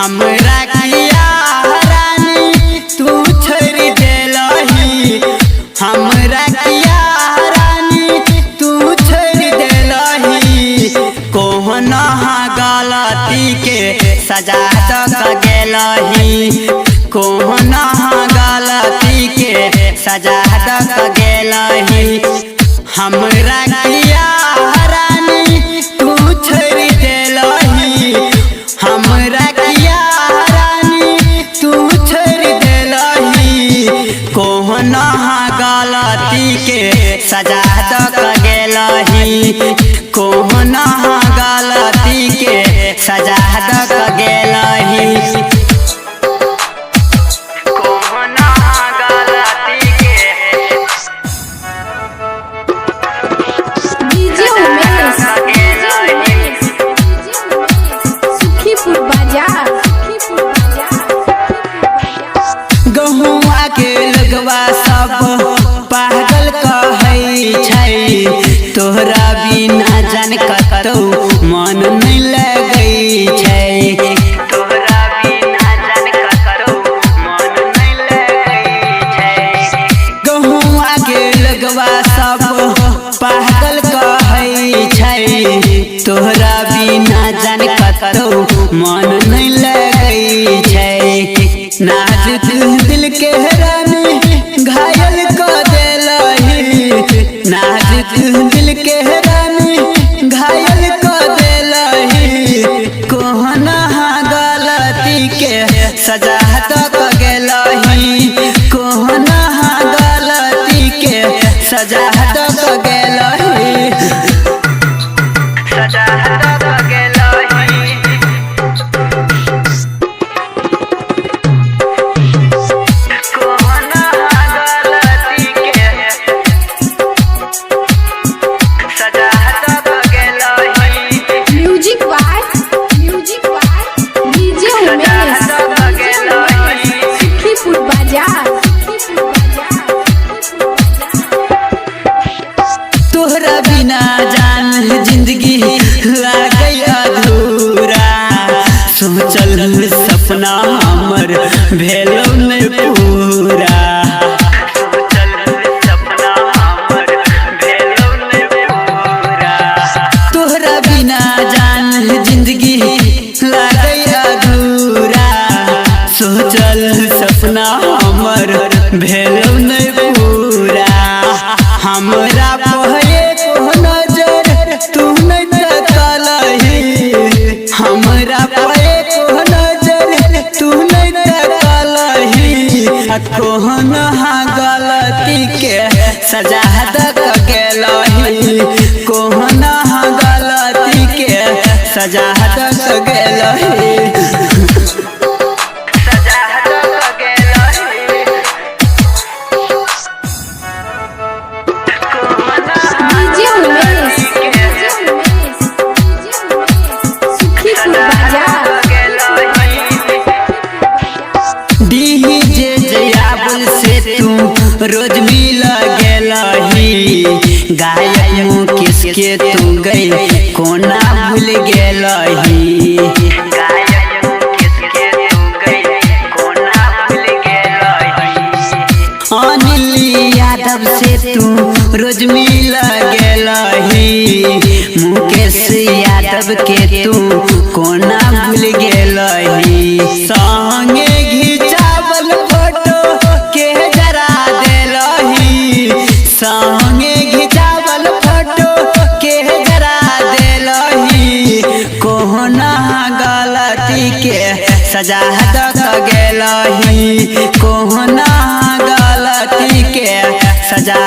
हमरा किया रानी तू छोड़ देलही। हमरा किया रानी तू छोड़ देलही। कोहना गलती के सजा तक गेलही। कोहना गलती के सजा तक गेलही। हमरा किया रानी तू छोड़ देलही। हमरा किया रानी तू छोड़ देलही। कोहना गलती के सजा तक गेलही। कोहना गलती के सजा तक गेलही। कोहना गलती के डीजे उमेश सुखीपुर बाजार गहुआ के लगवा सब पागल कहै छै। तोहरा बिना जान कतौ मन नहीं लगै छै। तोहरा बिना जान कतौ मन नहीं लगै छै। गहुआ के लगवा सब पागल कहै छै। तोहरा बिना जान कतौ मन नहीं लगै छै। नाजुक दिल के रानी घायल कर देलही। नाजुक दिल के रानी घायल कर देलही। कोहना गलती के सजा तक गेलही। कोहना गलती के सजा तक गेलही। सजा तक गेलही। कोहना गलती के सजा तक गेलही। Music by DJ Umesh Sukhipur बाजार तोहरा बिना जान जिंदगी लागै अधूरा। सोचल सपना हमर भेलौ नहीं पूरा। सोचल सपना हमर भेलौ नहीं पूरा। तोहरा बिना जान जिंदगी लागै अधूरा। सोचल सपना हमर भेलौ नहीं पूरा। हमरा पहले को नजर तू नहीं तकलही। हमरा पहले को नजर तू नहीं तकलही। कोहना गलती के सजा तक गेलही। कोहना गलती के सजा तक गेलही। सजा तक गेलही। डीजे उमेश सुखीपुर बाजार डीजे जयाबुल से तू रोज मिल गेलही। गायक मुकेश के तू गई कोना भूल गेलही। गायक मुकेश के तू गई कोना भूल गेलही। अनिल यादव से तू रोज मिल गेलही। मुकेश यादव के तू कोना भूल गेलही। संगे घिचावल फोटो के जरा देलही। संगे घिचावल फोटो के जरा देलही। कोहना गलती के सजा तक गेलही। कोहना गलती के सजा